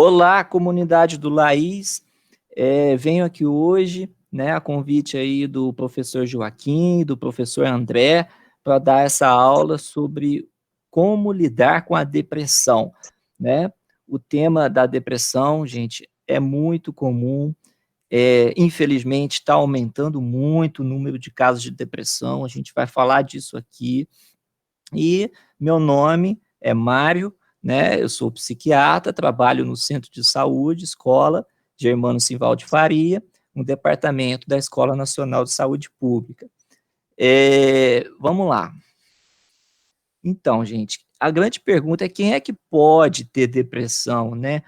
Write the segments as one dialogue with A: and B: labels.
A: Olá, comunidade do Laís. Venho aqui hoje, né, a convite aí do professor Joaquim, do professor André, para dar essa aula sobre como lidar com a depressão, né? O tema da depressão, gente, é muito comum. Infelizmente, está aumentando muito o número de casos de depressão. A gente vai falar disso aqui. E meu nome é Mário, né? Eu sou psiquiatra, trabalho no Centro de Saúde, Escola Germano Simval de Faria, um departamento da Escola Nacional de Saúde Pública. Vamos lá. Então, gente, a grande pergunta é quem é que pode ter depressão, né?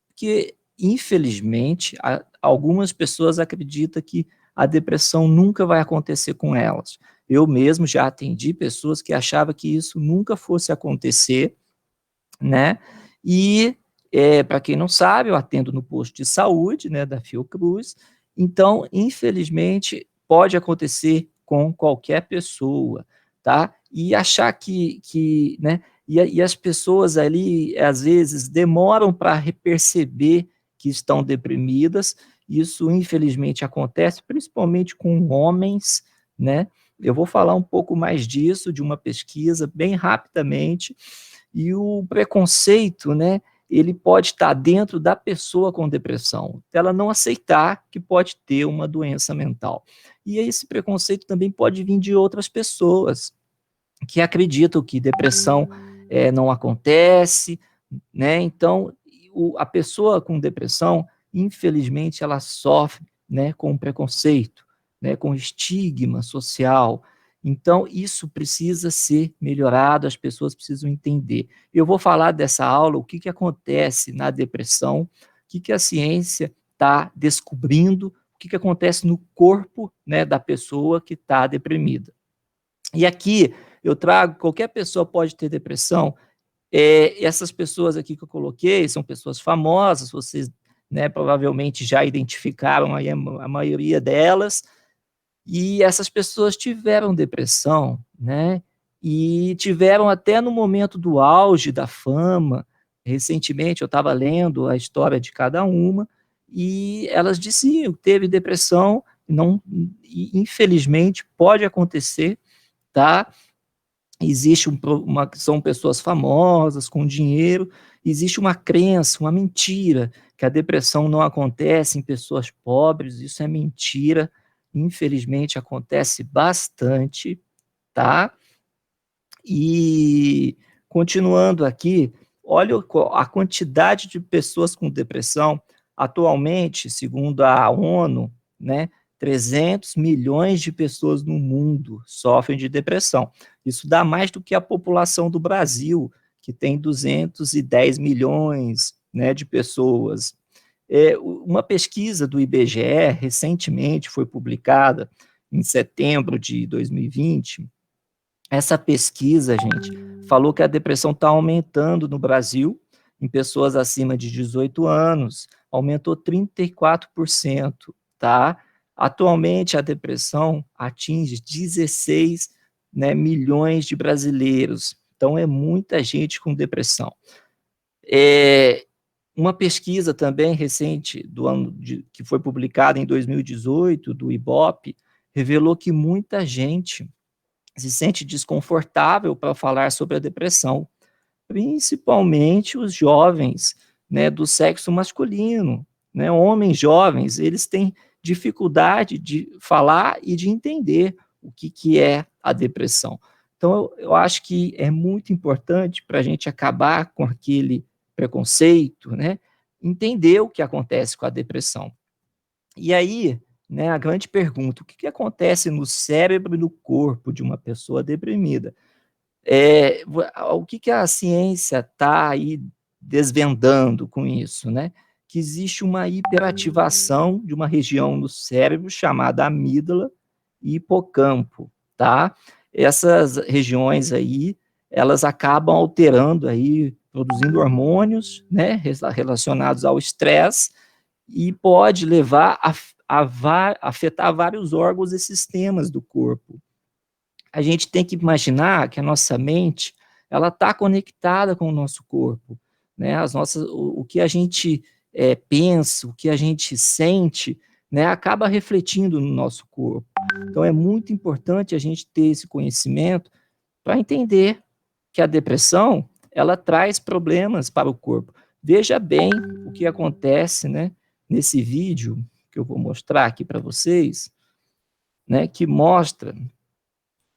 A: Porque, infelizmente, algumas pessoas acreditam que a depressão nunca vai acontecer com elas. Eu mesmo já atendi pessoas que achavam que isso nunca fosse acontecer, né? E, para quem não sabe, eu atendo no posto de saúde, né, da Fiocruz. Então, infelizmente, pode acontecer com qualquer pessoa, tá? E achar né? E as pessoas ali, às vezes, demoram para perceber que estão deprimidas. Isso, infelizmente, acontece principalmente com homens, né? Eu vou falar um pouco mais disso, de uma pesquisa, bem rapidamente. E o preconceito, né, ele pode estar dentro da pessoa com depressão, ela não aceitar que pode ter uma doença mental. E esse preconceito também pode vir de outras pessoas que acreditam que depressão não acontece, né? Então, a pessoa com depressão, infelizmente, ela sofre, né, com preconceito, né, com estigma social. Então, isso precisa ser melhorado, as pessoas precisam entender. Eu vou falar dessa aula, o que acontece na depressão, o que a ciência está descobrindo, o que acontece no corpo, né, da pessoa que está deprimida. E aqui eu trago, qualquer pessoa pode ter depressão. Essas pessoas aqui que eu coloquei são pessoas famosas, vocês, né, provavelmente já identificaram aí a maioria delas, e essas pessoas tiveram depressão, né? E tiveram até no momento do auge da fama. Recentemente eu estava lendo a história de cada uma, e elas diziam que teve depressão, não, e infelizmente pode acontecer, tá? Existe são pessoas famosas, com dinheiro, existe uma crença, uma mentira, que a depressão não acontece em pessoas pobres, isso é mentira, infelizmente acontece bastante, tá? E continuando aqui, olha a quantidade de pessoas com depressão, atualmente, segundo a ONU, né, 300 milhões de pessoas no mundo sofrem de depressão. Isso dá mais do que a população do Brasil, que tem 210 milhões, né, de pessoas. Uma pesquisa do IBGE, recentemente foi publicada, em setembro de 2020, essa pesquisa, gente, falou que a depressão está aumentando no Brasil, em pessoas acima de 18 anos, aumentou 34%, tá? Atualmente, a depressão atinge 16, né, milhões de brasileiros, então é muita gente com depressão. Uma pesquisa também recente, que foi publicada em 2018, do IBOP, revelou que muita gente se sente desconfortável para falar sobre a depressão, principalmente os jovens, né, do sexo masculino, né, homens jovens, eles têm dificuldade de falar e de entender o que é a depressão. Então, eu acho que é muito importante para a gente acabar com aquele preconceito, né, entender o que acontece com a depressão. E aí, né, a grande pergunta, o que acontece no cérebro e no corpo de uma pessoa deprimida? O que a ciência está aí desvendando com isso, né? Que existe uma hiperativação de uma região no cérebro chamada amígdala e hipocampo, tá? Essas regiões aí, elas acabam alterando aí, produzindo hormônios, né, relacionados ao estresse, e pode levar a afetar vários órgãos e sistemas do corpo. A gente tem que imaginar que a nossa mente, ela está conectada com o nosso corpo, né, o que a gente pensa, o que a gente sente, né, acaba refletindo no nosso corpo. Então, é muito importante a gente ter esse conhecimento para entender que a depressão, ela traz problemas para o corpo. Veja bem o que acontece, né, nesse vídeo que eu vou mostrar aqui para vocês, né, que mostra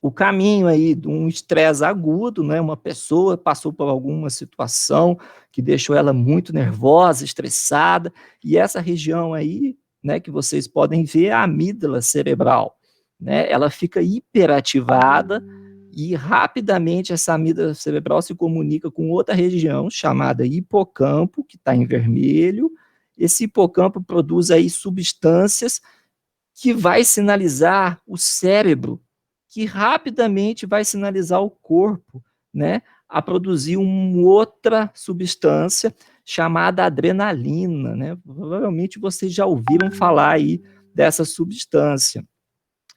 A: o caminho aí de um estresse agudo, né? Uma pessoa passou por alguma situação que deixou ela muito nervosa, estressada, e essa região aí, né, que vocês podem ver, é a amígdala cerebral, né? Ela fica hiperativada e rapidamente essa amígdala cerebral se comunica com outra região chamada hipocampo, que está em vermelho. Esse hipocampo produz aí substâncias que vai sinalizar o cérebro, que rapidamente vai sinalizar o corpo, né, a produzir uma outra substância chamada adrenalina, né? Provavelmente vocês já ouviram falar aí dessa substância.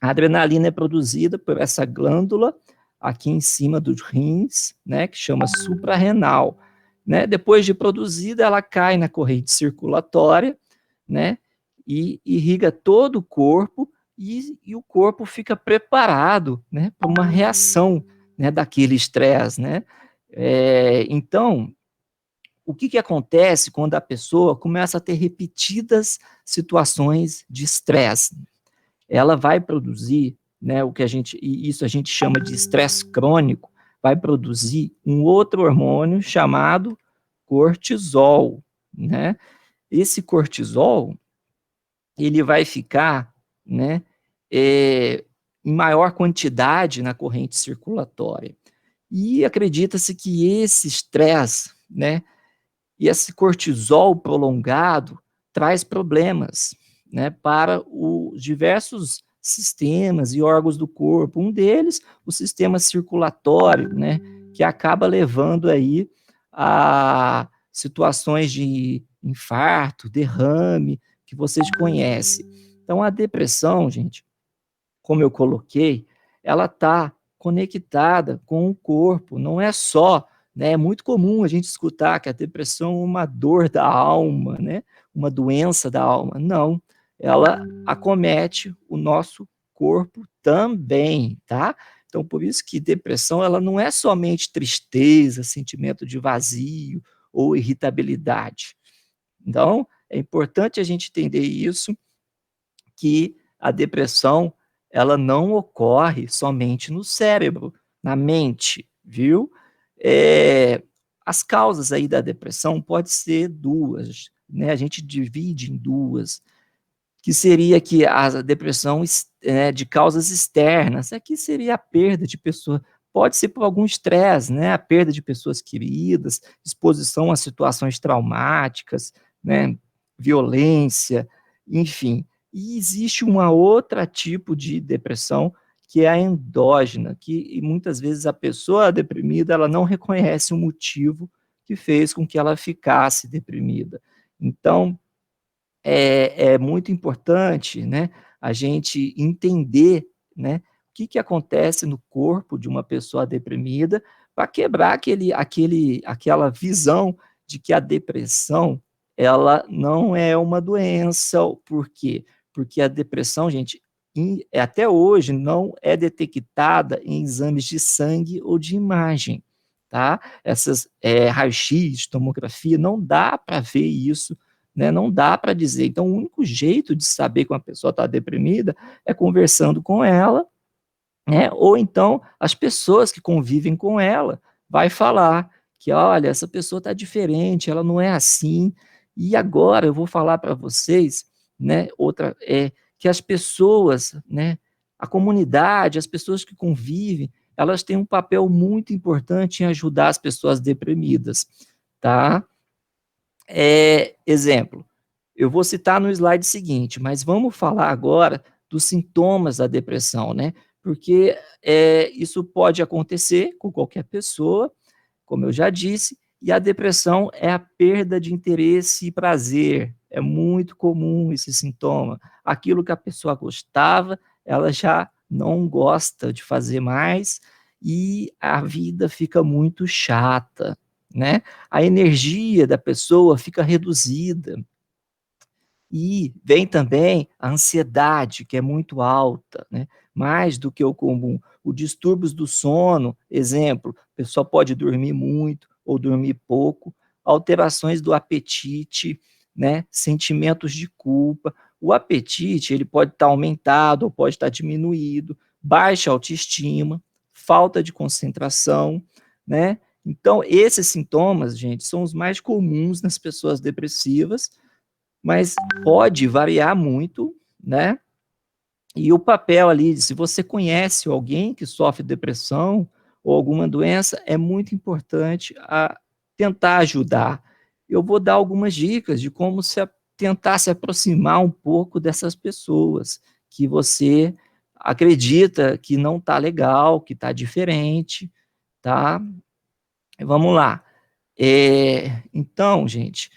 A: A adrenalina é produzida por essa glândula aqui em cima dos rins, né, que chama suprarrenal, né? Depois de produzida, ela cai na corrente circulatória, né, e irriga todo o corpo e o corpo fica preparado, né, para uma reação, né, daquele estresse, né? Então, o que acontece quando a pessoa começa a ter repetidas situações de estresse? Ela vai produzir, né, o que isso a gente chama de estresse crônico, vai produzir um outro hormônio chamado cortisol, né? Esse cortisol, ele vai ficar, né, em maior quantidade na corrente circulatória. E acredita-se que esse estresse, né, e esse cortisol prolongado traz problemas, né, para os diversos sistemas e órgãos do corpo. Um deles, o sistema circulatório, né, que acaba levando aí a situações de infarto, derrame, que vocês conhecem. Então, a depressão, gente, como eu coloquei, ela está conectada com o corpo, não é só, né? É muito comum a gente escutar que a depressão é uma dor da alma, né? Uma doença da alma. Não, ela acomete o nosso corpo também, tá? Então, por isso que depressão, ela não é somente tristeza, sentimento de vazio ou irritabilidade. Então, é importante a gente entender isso, que a depressão, ela não ocorre somente no cérebro, na mente, viu? As causas aí da depressão pode ser duas, né? A gente divide em duas, que seria que a depressão de causas externas, aqui seria a perda de pessoa, pode ser por algum estresse, né? A perda de pessoas queridas, exposição a situações traumáticas, né? Violência, enfim. E existe uma outra tipo de depressão, que é a endógena, que muitas vezes a pessoa deprimida, ela não reconhece o motivo que fez com que ela ficasse deprimida. Então, é muito importante, né, a gente entender, né, o que acontece no corpo de uma pessoa deprimida, para quebrar aquela visão de que a depressão, ela não é uma doença. Por quê? Porque a depressão, gente, até hoje não é detectada em exames de sangue ou de imagem, tá? Essas raio-x, tomografia, não dá para ver isso, né? Não dá para dizer. Então, o único jeito de saber que uma pessoa está deprimida é conversando com ela, né? Ou então as pessoas que convivem com ela vai falar que, olha, essa pessoa está diferente, ela não é assim. E agora eu vou falar para vocês, né? Outra é que as pessoas, né? A comunidade, as pessoas que convivem, elas têm um papel muito importante em ajudar as pessoas deprimidas, tá? Exemplo, eu vou citar no slide seguinte, mas vamos falar agora dos sintomas da depressão, né? Porque isso pode acontecer com qualquer pessoa, como eu já disse, e a depressão é a perda de interesse e prazer. É muito comum esse sintoma. Aquilo que a pessoa gostava, ela já não gosta de fazer mais e a vida fica muito chata, né? A energia da pessoa fica reduzida. E vem também a ansiedade, que é muito alta, né? Mais do que o comum. Os distúrbios do sono, exemplo, a pessoa pode dormir muito ou dormir pouco, alterações do apetite, né? Sentimentos de culpa. O apetite, ele pode estar aumentado ou pode estar diminuído, baixa autoestima, falta de concentração, né? Então, esses sintomas, gente, são os mais comuns nas pessoas depressivas, mas pode variar muito, né? E o papel ali, se você conhece alguém que sofre depressão ou alguma doença, é muito importante tentar ajudar. Eu vou dar algumas dicas de como tentar se aproximar um pouco dessas pessoas que você acredita que não está legal, que está diferente, tá? Vamos lá. Então, gente,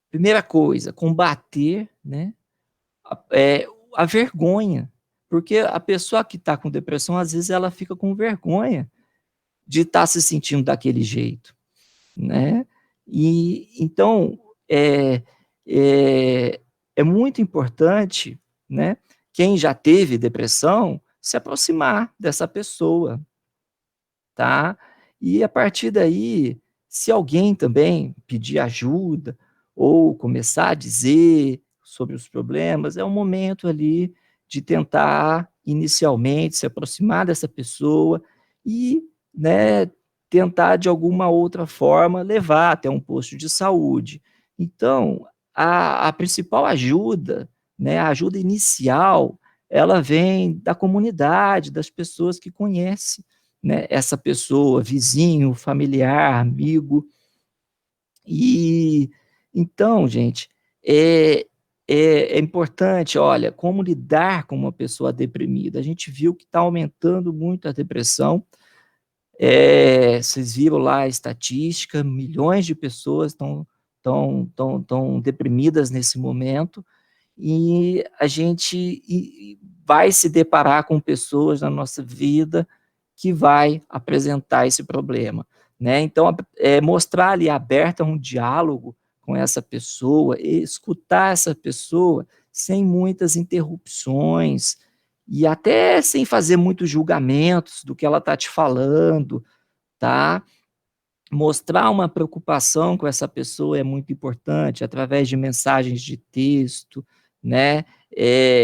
A: primeira coisa, combater, né, é, a vergonha, porque a pessoa que está com depressão, às vezes ela fica com vergonha de estar se sentindo daquele jeito, né? E então é, é, é muito importante, né? Quem já teve depressão se aproximar dessa pessoa, tá? E a partir daí, se alguém também pedir ajuda ou começar a dizer sobre os problemas, é um momento ali de tentar inicialmente se aproximar dessa pessoa e, né, tentar de alguma outra forma levar até um posto de saúde. Então, a principal ajuda, né, a ajuda inicial, ela vem da comunidade, das pessoas que conhecem, né, essa pessoa, vizinho, familiar, amigo. E então, gente, é, é importante, olha, como lidar com uma pessoa deprimida. A gente viu que está aumentando muito a depressão. Vocês viram lá a estatística, milhões de pessoas estão deprimidas nesse momento, e a gente vai se deparar com pessoas na nossa vida que vai apresentar esse problema, né? Então, mostrar ali aberta um diálogo com essa pessoa, e escutar essa pessoa sem muitas interrupções e até sem fazer muitos julgamentos do que ela está te falando, tá? Mostrar uma preocupação com essa pessoa é muito importante, através de mensagens de texto, né?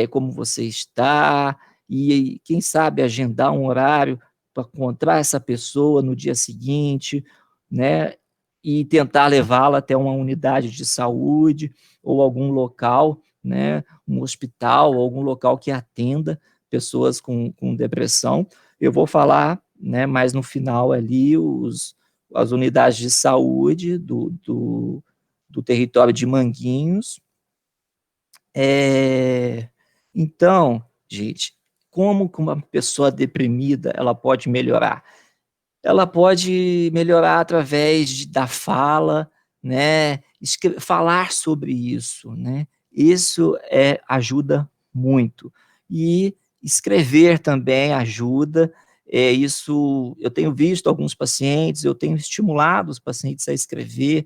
A: Como você está, e quem sabe agendar um horário para encontrar essa pessoa no dia seguinte, né? E tentar levá-la até uma unidade de saúde ou algum local, né? Um hospital, ou algum local que atenda pessoas com depressão. Eu vou falar, né, mais no final ali, as unidades de saúde do território de Manguinhos. Então, gente, como que uma pessoa deprimida ela pode melhorar? Ela pode melhorar através da fala, né? Falar sobre isso, né? Isso ajuda muito. E escrever também ajuda. Isso eu tenho visto alguns pacientes, eu tenho estimulado os pacientes a escrever.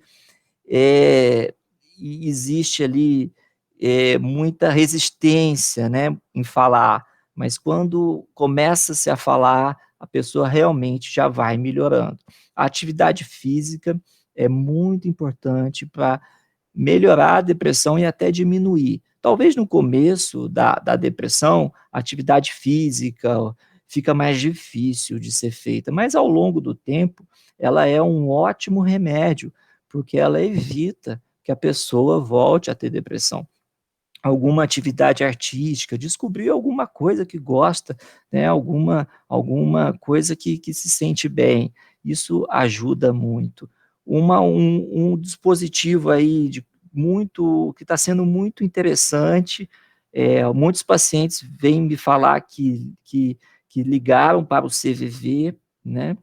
A: E existe ali muita resistência, né, em falar, mas quando começa-se a falar, a pessoa realmente já vai melhorando. A atividade física é muito importante para melhorar a depressão e até diminuir. Talvez no começo da depressão, a atividade física fica mais difícil de ser feita, mas ao longo do tempo, ela é um ótimo remédio, porque ela evita que a pessoa volte a ter depressão. Alguma atividade artística, descobrir alguma coisa que gosta, né? alguma coisa que se sente bem, isso ajuda muito. Um dispositivo aí que está sendo muito interessante, muitos pacientes vêm me falar que ligaram para o CVV, né?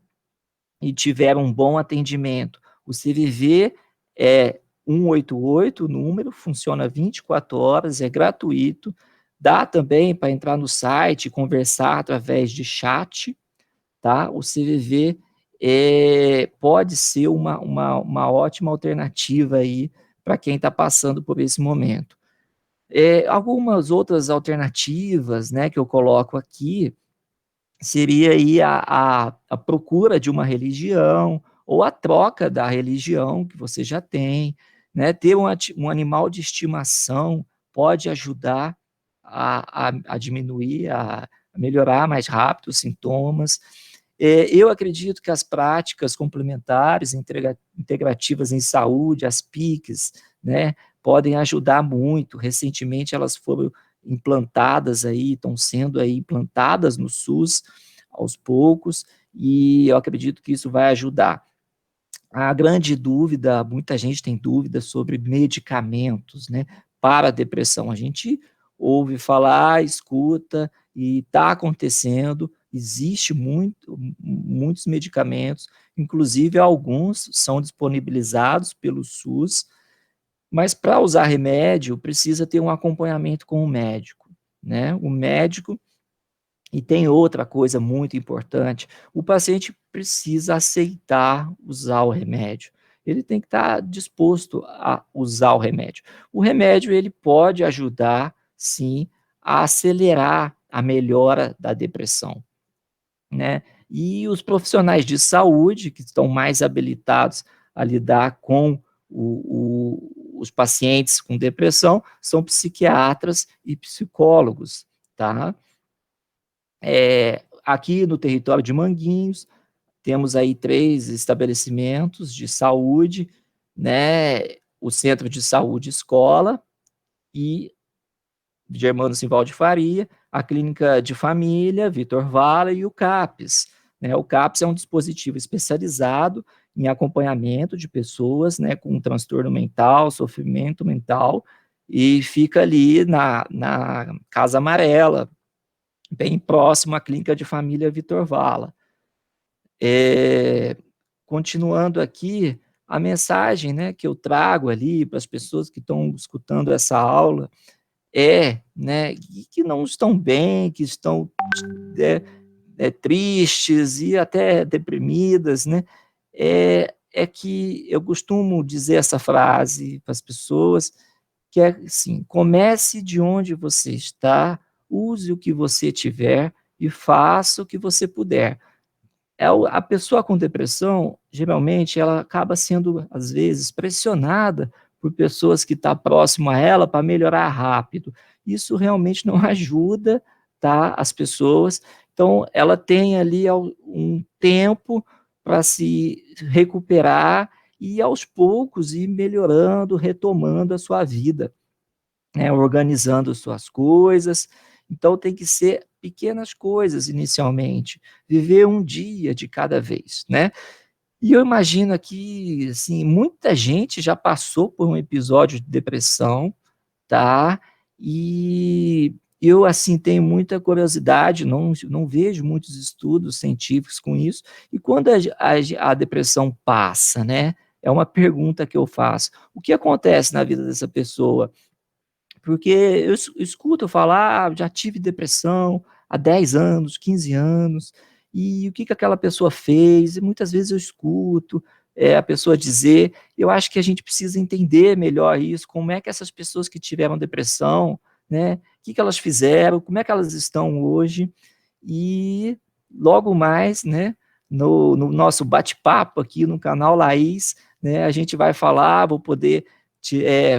A: E tiveram um bom atendimento. O CVV é 188, o número, funciona 24 horas, é gratuito. Dá também para entrar no site e conversar através de chat, tá? O CVV pode ser uma ótima alternativa aí para quem está passando por esse momento. Algumas outras alternativas, né, que eu coloco aqui, seria aí a procura de uma religião, ou a troca da religião que você já tem, né? Ter um animal de estimação pode ajudar a diminuir, a melhorar mais rápido os sintomas. Eu acredito que as práticas complementares, integrativas em saúde, as PICs, né, podem ajudar muito. Recentemente elas foram implantadas aí, estão sendo aí implantadas no SUS aos poucos, e eu acredito que isso vai ajudar. A grande dúvida, muita gente tem dúvida sobre medicamentos, né, para a depressão. A gente ouve falar, escuta, e está acontecendo, existe muitos medicamentos, inclusive alguns são disponibilizados pelo SUS, mas para usar remédio, precisa ter um acompanhamento com o médico, né? O médico, e tem outra coisa muito importante, o paciente precisa aceitar usar o remédio. Ele tem que estar disposto a usar o remédio. O remédio, ele pode ajudar, sim, a acelerar a melhora da depressão, né? E os profissionais de saúde, que estão mais habilitados a lidar com os pacientes com depressão, são psiquiatras e psicólogos, tá? Aqui no território de Manguinhos, temos aí 3 estabelecimentos de saúde, né? O Centro de Saúde Escola e Germano Simval de Faria, a Clínica de Família, Vitor Vala e o CAPS. Né? O CAPS é um dispositivo especializado em acompanhamento de pessoas, né, com transtorno mental, sofrimento mental, e fica ali na Casa Amarela, bem próximo à Clínica de Família Vitor Vala. Continuando aqui, a mensagem, né, que eu trago ali para as pessoas que estão escutando essa aula né, que não estão bem, que estão tristes e até deprimidas, né, que eu costumo dizer essa frase para as pessoas, que é assim: comece de onde você está, use o que você tiver e faça o que você puder. A pessoa com depressão, geralmente, ela acaba sendo, às vezes, pressionada por pessoas que estão próximo a ela para melhorar rápido. Isso realmente não ajuda, tá, as pessoas. Então, ela tem ali um tempo para se recuperar e, aos poucos, ir melhorando, retomando a sua vida, né, organizando suas coisas. Então, tem que ser pequenas coisas inicialmente, viver um dia de cada vez, né? E eu imagino que, assim, muita gente já passou por um episódio de depressão, tá? E eu, assim, tenho muita curiosidade, não vejo muitos estudos científicos com isso, e quando a depressão passa, né? É uma pergunta que eu faço: o que acontece na vida dessa pessoa? Porque eu escuto falar, já tive depressão há 10 anos, 15 anos, e o que aquela pessoa fez, e muitas vezes eu escuto a pessoa dizer. Eu acho que a gente precisa entender melhor isso, como é que essas pessoas que tiveram depressão, né, o que elas fizeram, como é que elas estão hoje, e logo mais, né, no nosso bate-papo aqui no canal Laís, né, a gente vai falar, vou poder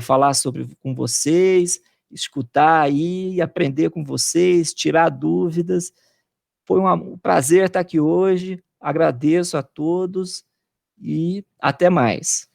A: falar com vocês, escutar aí, aprender com vocês, tirar dúvidas. Foi um prazer estar aqui hoje, agradeço a todos e até mais.